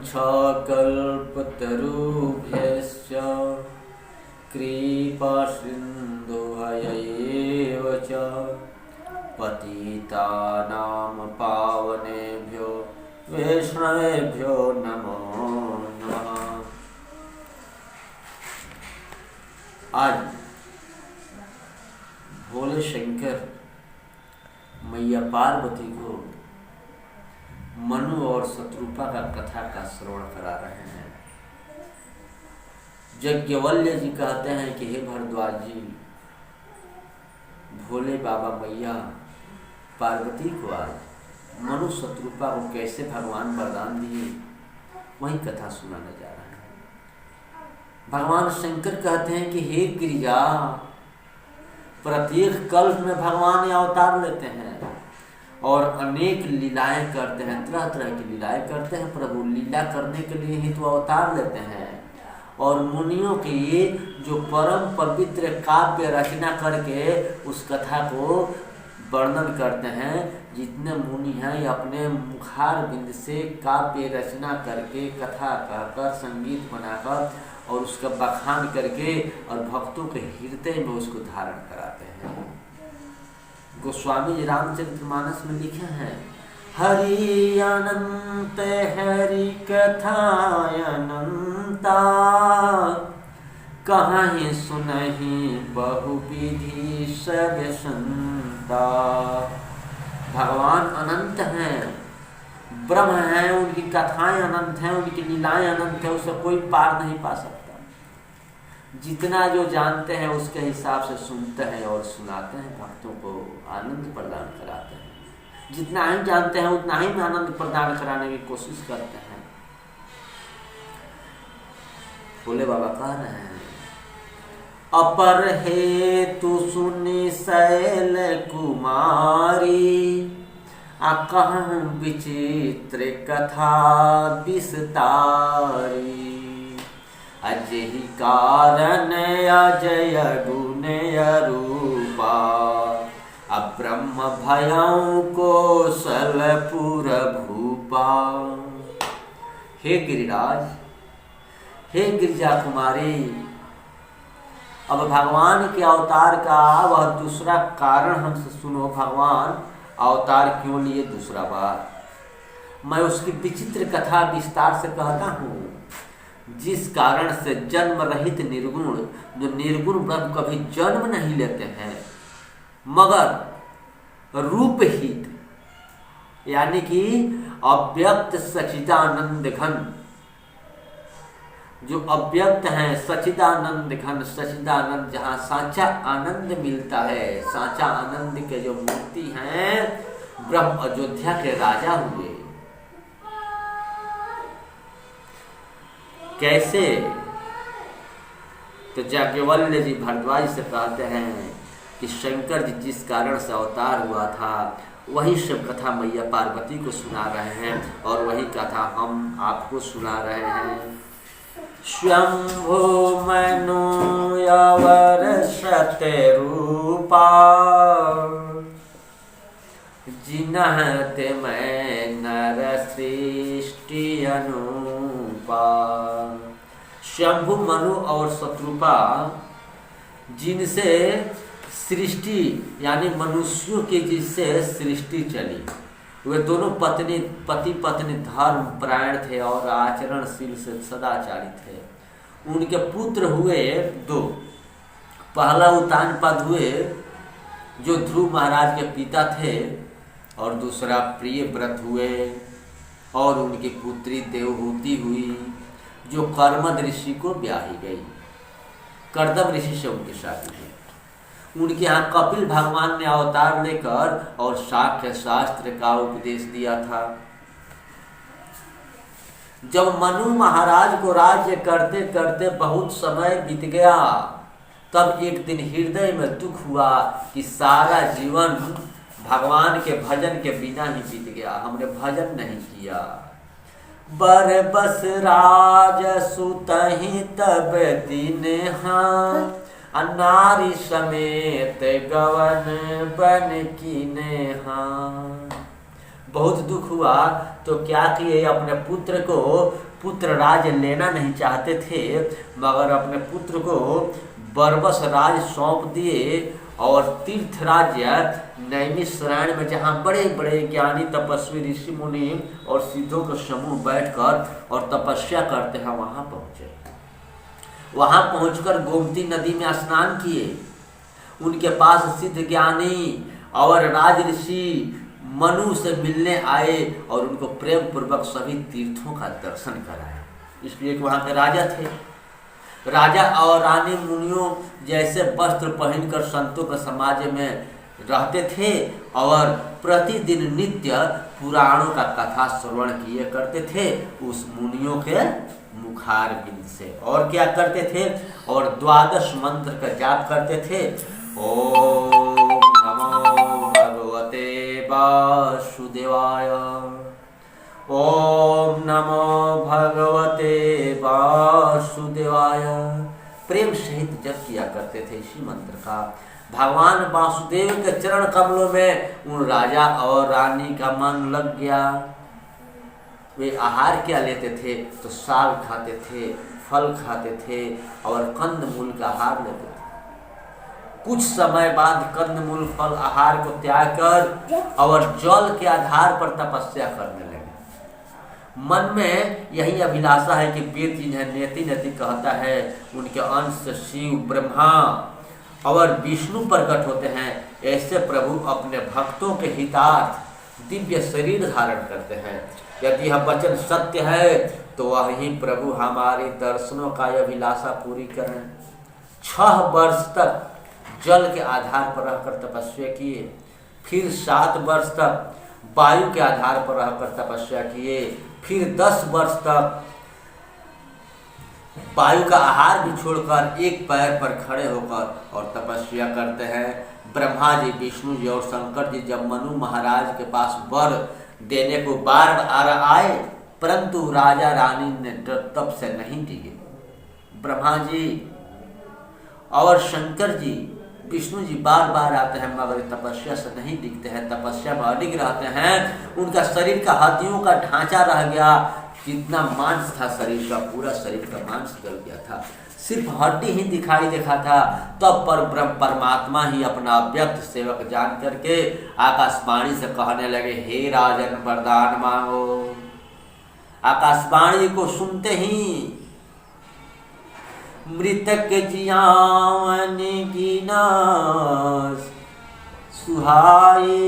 वाञ्छाकल्पतरुभ्यश्च कृपासिन्धुभ्यैव च पतितानां पावनेभ्यो वैष्णवेभ्यो नमो नमः। आज भोले शंकर मैया पार्वती को मनु और शत्रुपा का कथा का श्रवण करा रहे हैं। यज्ञवल्य जी कहते हैं कि हे भरद्वाज जी, भोले बाबा मैया पार्वती को आज मनु शत्रुपा को कैसे भगवान वरदान दिए, वही कथा सुनाने जा रहे हैं। भगवान शंकर कहते हैं कि हे गिरिजा, प्रत्येक कल्प में भगवान ये अवतार लेते हैं और अनेक लीलाएं करते हैं, तरह तरह की लीलाएं करते हैं। प्रभु लीला करने के लिए ही तो अवतार लेते हैं और मुनियों के जो परम पवित्र काव्य रचना करके उस कथा को वर्णन करते हैं। जितने मुनि हैं ये अपने मुखार बिंद से काव्य रचना करके कथा कहकर संगीत बनाकर और उसका बखान करके और भक्तों के हृदय में उसको धारण कराते हैं। गोस्वामी जी रामचरितमानस में लिखे हैं, हरि अनंत हरि कथा अनंता, कहीं सुनहि बहुविधि सब संता। भगवान अनंत हैं, ब्रह्म हैं, उनकी कथाएं अनंत हैं, उनकी लीलाएं अनंत हैं, उसे कोई पार नहीं पा सकता। जितना जो जानते हैं उसके हिसाब से सुनते हैं और सुनाते हैं, भक्तों को आनंद प्रदान कराते हैं। जितना ही जानते हैं उतना ही में आनंद प्रदान कराने की कोशिश करते हैं। भोले बाबा कह रहे हैं, अपर हेतु सुनि शैल कुमारी, कहूँ विचित्र कथा विस्तारी। अजहि कारण अजय गुण रूपा, अब्रह्म भयं कौशलपुर भूपा। हे गिरिराज, हे गिरिजा कुमारी, अब भगवान के अवतार का वह दूसरा कारण हमसे सुनो। भगवान अवतार क्यों लिए दूसरा बार, मैं उसकी विचित्र कथा विस्तार से कहता हूँ। जिस कारण से जन्म रहित निर्गुण, जो निर्गुण ब्रह्म कभी जन्म नहीं लेते हैं मगर रूपहित, यानी कि अव्यक्त सच्चिदानंद घन, जो अव्यक्त हैं सच्चिदानंद घन, सच्चिदानंद जहाँ साचा आनंद मिलता है, साचा आनंद के जो मूर्ति हैं, ब्रह्म अयोध्या के राजा हुए। कैसे? तो याज्ञवल्क्य जी भरद्वाज से कहते हैं कि शंकर जी जिस कारण से अवतार हुआ था वही सब कथा मैया पार्वती को सुना रहे हैं और वही कथा हम आपको सुना रहे हैं। स्वयंभो मनु यवर शतरूपा, जिनहते मैं नर सृष्टि अनुपा। शंभु मनु और शत्रुपा, जिनसे सृष्टि यानी मनुष्यों की जिससे सृष्टि चली, वे दोनों पति पत्नी धर्म परायण थे और आचरणशील से सदाचारी थे। उनके पुत्र हुए दो, पहला उत्तानपाद हुए जो ध्रुव महाराज के पिता थे और दूसरा प्रियव्रत हुए और उनकी पुत्री देवहूति हुई जो कर्मद ऋषि को ब्याही गई। कर्दम ऋषि से उनकी शादी हुई। उनके यहाँ कपिल भगवान ने अवतार लेकर और शाक्य शास्त्र का उपदेश दिया था। जब मनु महाराज को राज्य करते करते बहुत समय बीत गया, तब एक दिन हृदय में दुख हुआ कि सारा जीवन भगवान के भजन के बिना ही बीत गया, हमने भजन नहीं किया। बर बस राज सुतहि तब दिन नारी समेत गवन बन की नेहा। बहुत दुख हुआ तो क्या किए, अपने पुत्र को पुत्र राज लेना नहीं चाहते थे, मगर अपने पुत्र को बरबस राज सौंप दिए और तीर्थ राज्य नैमिषारण्य में, जहाँ बड़े बड़े ज्ञानी तपस्वी ऋषि मुनि और सिद्धों के समूह बैठकर और तपस्या करते हैं, वहाँ पहुँचे। वहाँ पहुंचकर गोमती नदी में स्नान किए। उनके पास सिद्ध ज्ञानी और राज ऋषि मनु से मिलने आए और उनको प्रेम पूर्वक सभी तीर्थों का दर्शन कराया। इसलिए कि वहाँ के राजा थे। राजा और रानी मुनियों जैसे वस्त्र पहनकर संतों के समाज में रहते थे और प्रतिदिन नित्य पुराणों का कथा श्रवण किए करते थे उस मुनियों के मुखार बिंद से। और क्या करते थे, और 12 मंत्र का जाप करते थे। ओम नमो भगवते वासुदेवाय, ओम नमो भगवते वासुदेवाय। प्रेम सहित जप किया करते थे इसी मंत्र का। भगवान वासुदेव के चरण कमलों में उन राजा और रानी का मन लग गया। वे आहार क्या लेते थे, तो साग खाते थे, फल खाते थे और कंदमूल का आहार लेते थे। कुछ समय बाद कंदमूल फल आहार को त्याग कर और जल के आधार पर तपस्या करने लगे। मन में यही अभिलाषा है कि वेद जिन्हें नेति नेति कहता है, उनके अंश से शिव, ब्रह्मा और विष्णु प्रकट होते हैं। ऐसे प्रभु अपने भक्तों के हितार्थ दिव्य शरीर धारण करते हैं। यदि यह वचन सत्य है तो वही प्रभु हमारी दर्शनों का यह अभिलाषा पूरी करें। 6 वर्ष तक जल के आधार पर रहकर तपस्या किए, फिर 7 वर्ष तक वायु के आधार पर रहकर तपस्या किए, फिर 10 वर्ष तक वायु का आहार भी छोड़कर एक पैर पर खड़े होकर और तपस्या करते हैं। ब्रह्मा जी, विष्णु जी और शंकर जी जब मनु महाराज के पास वर देने को बार बार आए, परंतु राजा रानी ने तप से नहीं दिए। ब्रह्मा जी और शंकर जी, विष्णु जी बार बार आते हैं मगर तपस्या से नहीं दिखते हैं, तपस्या में अडिग रहते हैं। उनका शरीर का हड्डियों का ढांचा रह गया, जितना मांस था शरीर का, पूरा शरीर का मांस गल गया था, सिर्फ हड्डी ही दिखाई देखा था। तब पर ब्रह्म परमात्मा ही अपना अव्यक्त सेवक जान करके आकाशवाणी से कहने लगे, हे राजन वरदान मांगो। आकाशवाणी को सुनते ही मृतक जियावन कीना सुहाई,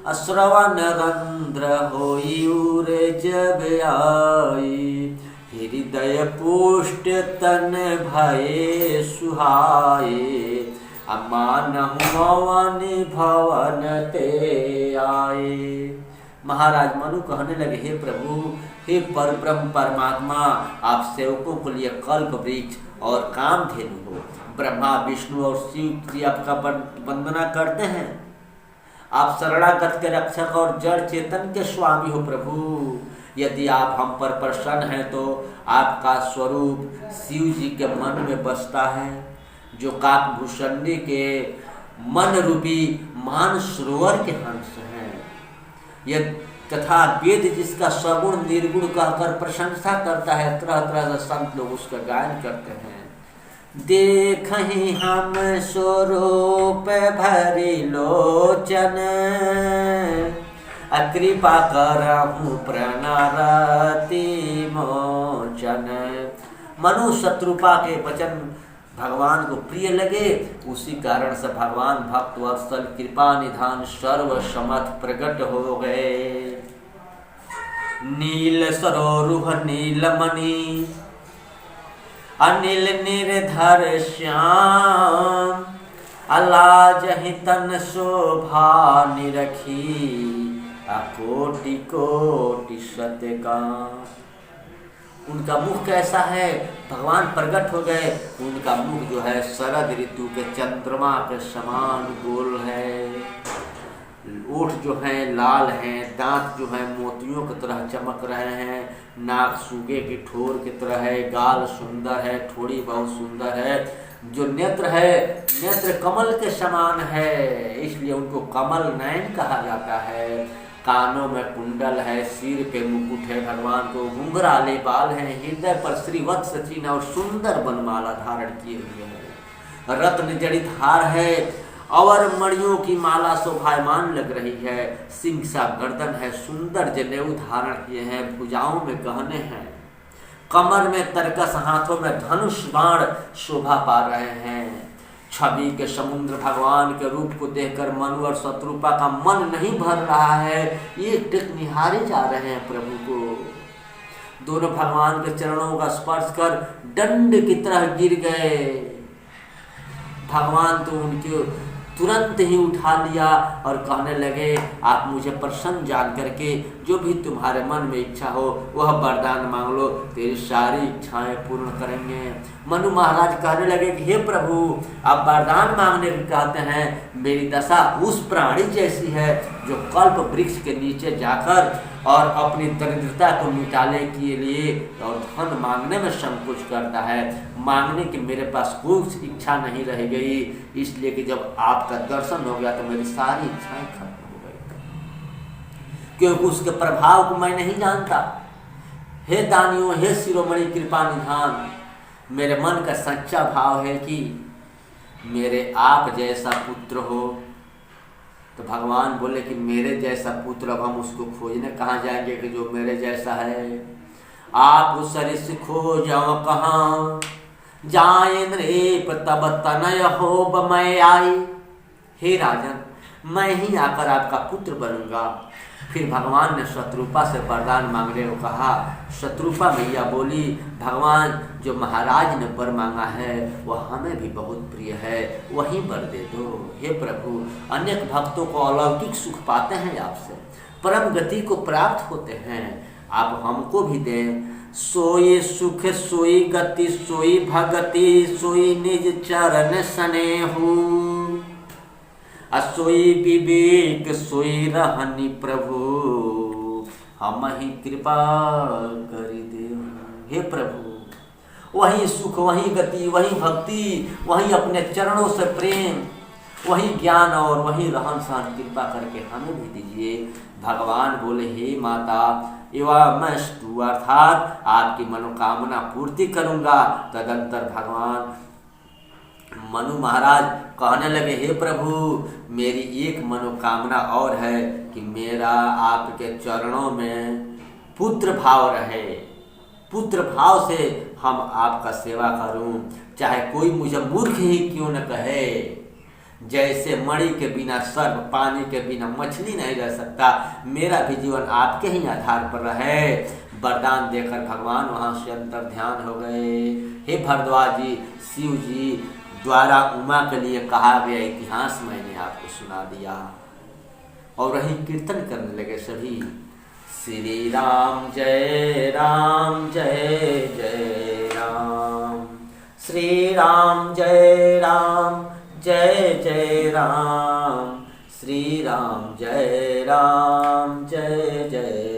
अश्रवण रंध्र होई उर जब आई, हृदय पुष्ट तन भये सुहाए, अमान हुवन भवन ते आए। महाराज मनु कहने लगे, हे प्रभु, हे परब्रह्म परमात्मा, आप सेवकों के लिए कल्प वृक्ष और कामधेनु हो। ब्रह्मा, विष्णु और शिव जी आपका वंदना करते हैं। आप शरणागत के रक्षक और जड़ चेतन के स्वामी हो प्रभु। यदि आप हम पर प्रसन्न हैं तो आपका स्वरूप शिव जी के मन में बसता है, जो काकभूषणी के मन रूपी मान सरोवर के हंस हैं। यह तथा वेद जिसका सगुण निर्गुण कहकर प्रशंसा करता है, तरह तरह से संत लोग उसका गायन करते हैं। देखहि हम स्वरूप भरी लोचन, कृपा करहु प्रणरति मोचन। मनु शत्रुपा के वचन भगवान को प्रिय लगे, उसी कारण से भगवान भक्त वत्सल कृपा निधान सर्व समर्थ प्रकट हो गए। नील सरोरुह नीलमणि, अनिल निर्धर श्याम, अलाजहि तन शोभा निरखी, अकोटि कोटि सत्यकाम। उनका मुख कैसा है, भगवान प्रकट हो गए। उनका मुख जो है शरद ऋतु के चंद्रमा के समान गोल है, ओठ जो हैं लाल हैं, दांत जो हैं मोतियों की तरह चमक रहे हैं, नाक सूगे की ठोर की तरह है, गाल सुंदर है, ठोड़ी बहुत सुंदर है, जो नेत्र है नेत्र कमल के समान है, इसलिए उनको कमल नयन कहा जाता है। कानों में कुंडल है, सिर पे मुकुट है, भगवान को घुंघराले बाल हैं, हृदय पर श्रीवत्स चिन्ह और सुंदर बनमाला धारण किए हुए हैं। रत्न जड़ित हार है और मणियों की माला शोभायमान लग रही है। सिंह सा गर्दन है, सुंदर जनेऊ धारण किए हैं, भुजाओं में गहने हैं, कमर में तरकस, हाथों में धनुष बाण शोभा पा रहे हैं। छवि के समुद्र भगवान के रूप को देखकर मनु और शत्रुपा का मन नहीं भर रहा है, ये टिक निहारे जा रहे हैं प्रभु को। दोनों भगवान के चरणों का स्पर्श कर दंड की तरह गिर गए। भगवान तो उनके तुरंत ही उठा लिया और कहने लगे, आप मुझे प्रसन्न जान करके जो भी तुम्हारे मन में इच्छा हो वह वरदान मांग लो, तेरी सारी इच्छाएं पूर्ण करेंगे। मनु महाराज कहने लगे कि हे प्रभु, आप वरदान मांगने को कहते हैं, मेरी दशा उस प्राणी जैसी है जो कल्प वृक्ष के नीचे जाकर और अपनी दरिद्रता को मिटाने के लिए और धन मांगने में संकोच करता है। मांगने की मेरे पास कोई इच्छा नहीं रह गई, इसलिए कि जब आपका दर्शन हो गया तो मेरी सारी इच्छाएं खत्म हो गई, क्योंकि उसके प्रभाव को मैं नहीं जानता। हे दानियों, हे शिरोमणि कृपा निधान, मेरे मन का सच्चा भाव है कि मेरे आप जैसा पुत्र हो। तो भगवान बोले कि मेरे जैसा पुत्र अब हम उसको खोजने कहाँ जाएंगे कि जो मेरे जैसा है। आप उस सरिस खोजो कहाँ, जाए नृप तब तनय होब मैं आई। हे राजन, मैं ही आकर आपका पुत्र बनूंगा। फिर भगवान ने शत्रुपा से वरदान मांगने को कहा। शत्रुपा मैया बोली, भगवान जो महाराज ने वर मांगा है वह हमें भी बहुत प्रिय है, वही वर दे दो। हे प्रभु, अनेक भक्तों को अलौकिक सुख पाते हैं आपसे, परम गति को प्राप्त होते हैं, आप हमको भी दें। सोई सुख सोई गति सोई भगति सोई निज चरण स्नेहु, असोई विवेक सोई रहनी प्रभु, हम ही कृपा करी दे। हे प्रभु, वही सुख, वही गति, वही भक्ति, वही अपने चरणों से प्रेम, वही ज्ञान और वही रहन सहन कृपा करके हमें भी दीजिए। भगवान बोले, हे माता एवमस्तु, अर्थात आपकी मनोकामना पूर्ति करूंगा। तदंतर भगवान मनु महाराज कहने लगे, हे प्रभु, मेरी एक मनोकामना और है कि मेरा आपके चरणों में पुत्र भाव रहे, पुत्र भाव से हम आपका सेवा करूं, चाहे कोई मुझे मूर्ख ही क्यों न कहे। जैसे मणि के बिना सर्प, पानी के बिना मछली नहीं रह सकता, मेरा भी जीवन आपके ही आधार पर रहे। वरदान देकर भगवान वहां से अंतर ध्यान हो गए। हे भरद्वाज जी, शिव जी द्वारा उमा के लिए कहा गया इतिहास मैंने आपको सुना दिया। और वही कीर्तन करने लगे सभी, श्री राम जय राम जय जय राम, श्री राम जय राम जय जय राम, श्री राम जय जय